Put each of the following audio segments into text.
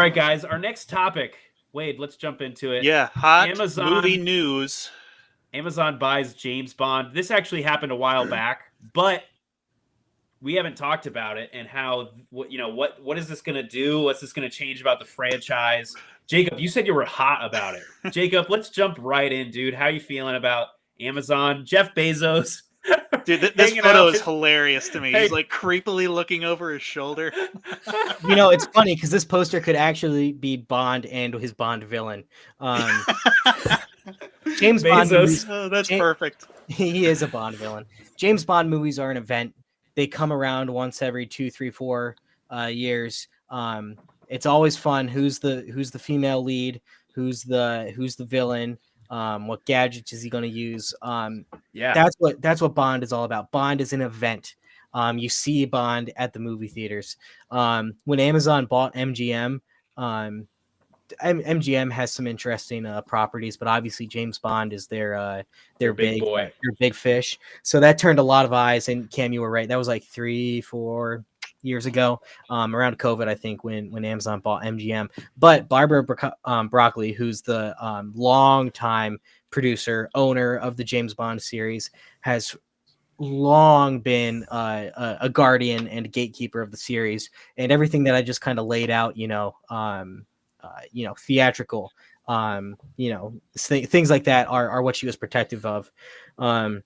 right, guys. Our next topic. Wade, let's jump into it. Yeah, hot Amazon movie news. Amazon buys James Bond. This actually happened a while back, but we haven't talked about it and how what is this going to do? What's this going to change about the franchise? Jacob, you said you were hot about it. Jacob, let's jump right in, dude. How you feeling about Amazon? Jeff Bezos. Dude, this photo is hilarious to me. He's like creepily looking over his shoulder. You know, it's funny because this poster could actually be Bond and his Bond villain. James Bond movies, that's perfect. He is a Bond villain. James Bond movies are an event. They come around once every 2, 3, 4 years. It's always fun. Who's the female lead? Who's the villain? What gadgets is he going to use? That's what Bond is all about. Bond is an event. You see Bond at the movie theaters. When Amazon bought MGM, MGM has some interesting properties, but obviously James Bond is their big boy, their big fish. So that turned a lot of eyes. And Cam, you were right. That was like 3-4 years ago, around COVID, I think, when Amazon bought MGM. But Barbara Broccoli, who's the long-time producer, owner of the James Bond series, has long been a guardian and a gatekeeper of the series, and everything that I just kind of laid out, theatrical, things like that are what she was protective of. I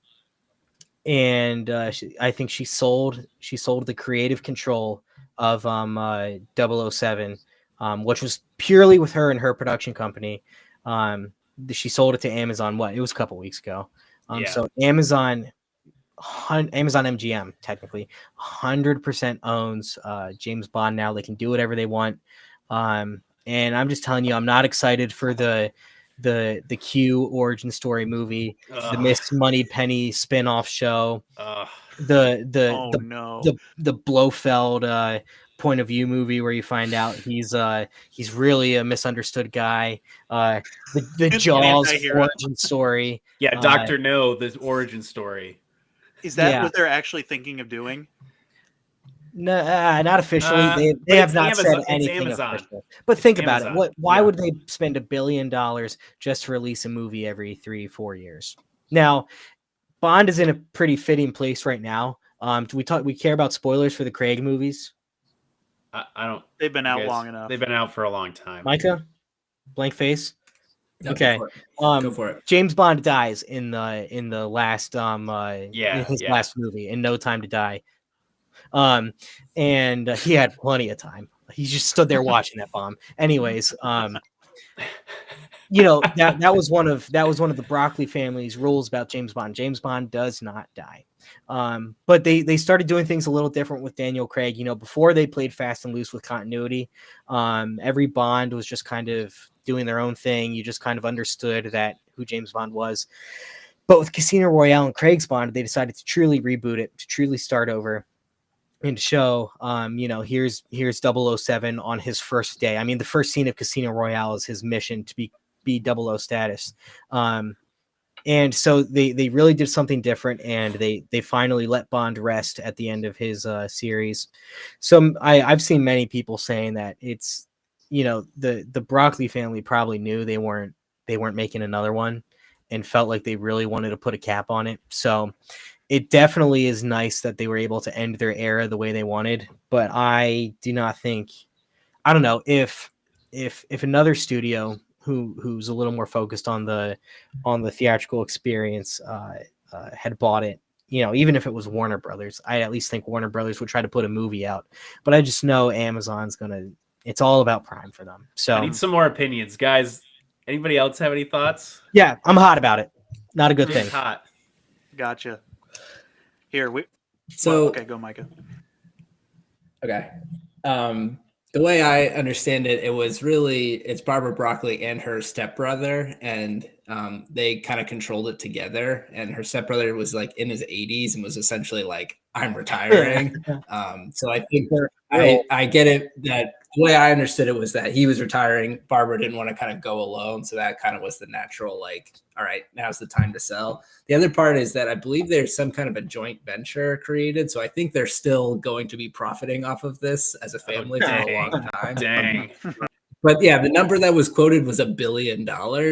think she sold the creative control of 007, which was purely with her and her production company. She sold it to Amazon. It was a couple weeks ago. So Amazon MGM technically 100% owns James Bond now. They can do whatever they want. And I'm just telling you, I'm not excited for the Q origin story movie, the Miss Moneypenny spin-off show, the Blofeld point of view movie where you find out he's really a misunderstood guy. The Jaws origin story. Yeah, Dr. No, the origin story. Is that what they're actually thinking of doing? No, not officially. They have not said anything official. But think about it. Why would they spend $1 billion just to release a movie every 3-4 years? Now, Bond is in a pretty fitting place right now. Do we care about spoilers for the Craig movies? I don't. They've been out long enough. They've been out for a long time. Micah, blank face. No, okay. Go for it. James Bond dies in the last last movie, In No Time to Die. And he had plenty of time. He just stood there watching that bomb. Anyways, that was one of the Broccoli family's rules about James Bond. James Bond does not die. But they started doing things a little different with Daniel Craig. Before they played fast and loose with continuity, every Bond was just kind of doing their own thing. You just kind of understood that who James Bond was. But with Casino Royale and Craig's Bond, they decided to truly reboot it, to truly start over. And show, here's 007 on his first day. I mean, the first scene of Casino Royale is his mission to be 00 status. And so they really did something different, and they finally let Bond rest at the end of his series. So I've seen many people saying that it's, the Broccoli family probably knew they weren't making another one and felt like they really wanted to put a cap on it. So it definitely is nice that they were able to end their era the way they wanted, but I do not think, I don't know, if another studio who's a little more focused on the theatrical experience had bought it, even if it was Warner Brothers, I at least think Warner Brothers would try to put a movie out. But I just know Amazon's it's all about Prime for them. So I need some more opinions, guys. Anybody else have any thoughts? Yeah, I'm hot about it. Not a good thing. Hot. Gotcha. Here okay, go Micah. Okay. The way I understand it, it's Barbara Broccoli and her stepbrother, and they kind of controlled it together. And her stepbrother was like in his 80s and was essentially like, I'm retiring. So I think I get it that the way I understood it was that he was retiring. Barbara didn't want to kind of go alone. So that kind of was the natural, like, all right, now's the time to sell. The other part is that I believe there's some kind of a joint venture created. So I think they're still going to be profiting off of this as a family for a long time. Dang. But yeah, the number that was quoted was $1 billion.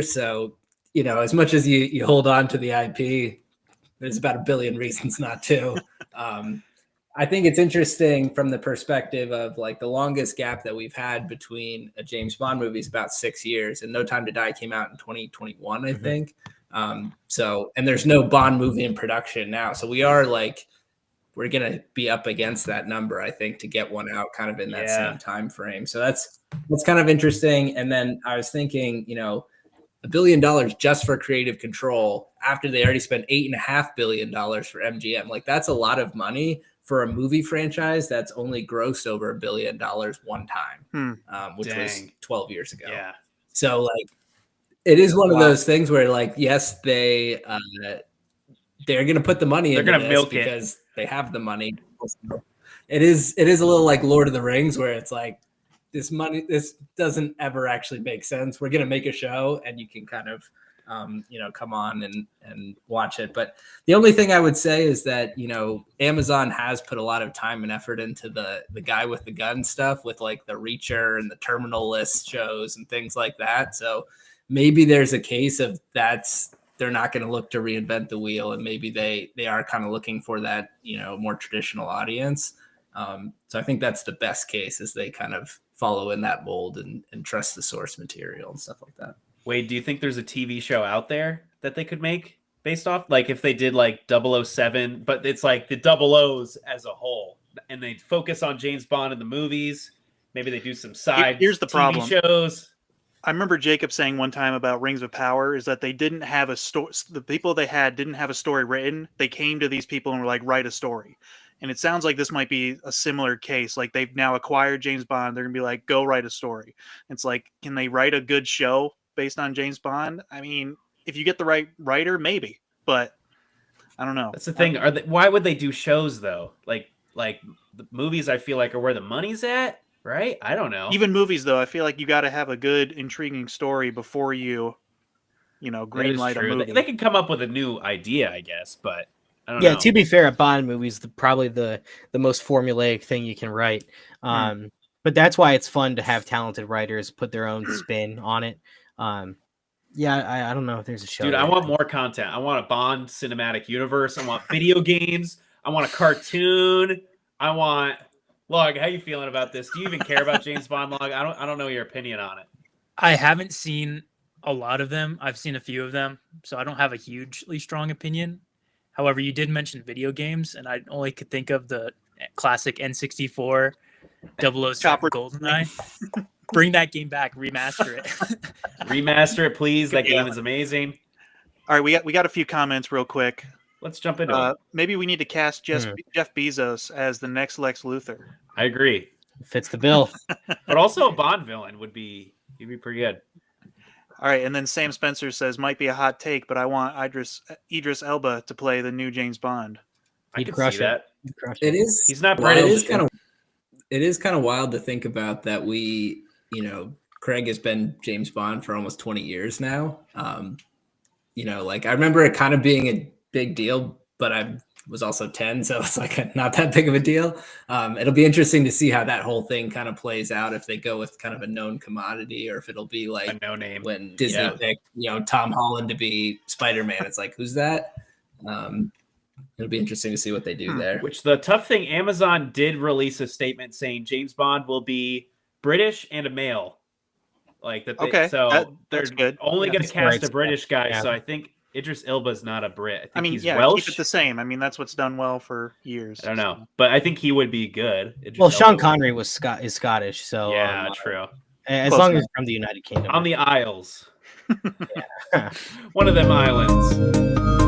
So, as much as you hold on to the IP, there's about 1 billion reasons not to. I think it's interesting from the perspective of like the longest gap that we've had between a James Bond movie is about 6 years, and No Time to Die came out in 2021, I think. And there's no Bond movie in production now. So we're going to be up against that number, I think, to get one out kind of in that same time frame. So that's kind of interesting. And then I was thinking, $1 billion just for creative control after they already spent $8.5 billion for MGM. Like, that's a lot of money for a movie franchise that's only grossed over $1 billion one time, which was 12 years ago. Yeah. So like, it is one of those things where like, yes, they're going to put the money into this milk because they have the money. It is a little like Lord of the Rings, where it's like, this doesn't ever actually make sense. We're going to make a show and you can kind of, come on and watch it. But the only thing I would say is that, Amazon has put a lot of time and effort into the guy with the gun stuff with like the Reacher and the Terminal List shows and things like that. So maybe there's a case of they're not going to look to reinvent the wheel. And maybe they are kind of looking for that, more traditional audience. So I think that's the best case, is they kind of follow in that mold and trust the source material and stuff like that. Wade, do you think there's a TV show out there that they could make based off? Like if they did like 007, but it's like the double O's as a whole, and they focus on James Bond in the movies. Maybe they do some side Here's the TV problem. shows. I remember Jacob saying one time about Rings of Power is that they didn't have a story. The people they had didn't have a story written. They came to these people and were like, write a story. And it sounds like this might be a similar case. Like they've now acquired James Bond. They're going to be like, go write a story. It's like, can they write a good show based on James Bond? I mean, if you get the right writer, maybe. But I don't know. That's the thing. Why would they do shows though? Like the movies, I feel like are where the money's at, right? I don't know. Even movies though, I feel like you got to have a good, intriguing story before you green light a movie. They can come up with a new idea, I guess, but I don't know. Yeah, to be fair, a Bond movie is probably the most formulaic thing you can write. But that's why it's fun to have talented writers put their own spin on it. Yeah, I don't know if there's a show. Dude, I want more content. I want a Bond cinematic universe. I want video games. I want a cartoon. I want Log. How you feeling about this? Do you even care about James Bond, Log? I don't know your opinion on it. I haven't seen a lot of them. I've seen a few of them, so I don't have a hugely strong opinion. However, you did mention video games, and I only could think of the classic N64 007 GoldenEye. Bring that game back, remaster it. Remaster it, please. That game is amazing. All right, we got a few comments real quick. Let's jump into it. Maybe we need to cast Jeff Bezos as the next Lex Luthor. I agree. Fits the bill. But also a Bond villain would be pretty good. All right, and then Sam Spencer says, might be a hot take, but I want Idris Elba to play the new James Bond. I can see that. It is. He's not British. It is kind of wild to think about that. We, Craig has been James Bond for almost 20 years now. Like I remember it kind of being a big deal, but I was also 10, so it's like not that big of a deal. It'll be interesting to see how that whole thing kind of plays out, if they go with kind of a known commodity, or if it'll be like a no name when Disney picked, Tom Holland to be Spider-Man. It's like, who's that? It'll be interesting to see what they do there. Which the tough thing, Amazon did release a statement saying James Bond will be British and a male. Like that. They're good. Only going to cast a British guy. Yeah. So I think Idris Elba's not a Brit. I think he's Welsh. Keep it the same. I mean, that's what's done well for years. I don't know, but I think he would be good. Sean Connery is Scottish, so yeah, true. As Close long enough. As from the United Kingdom, on the Isles, one of them islands.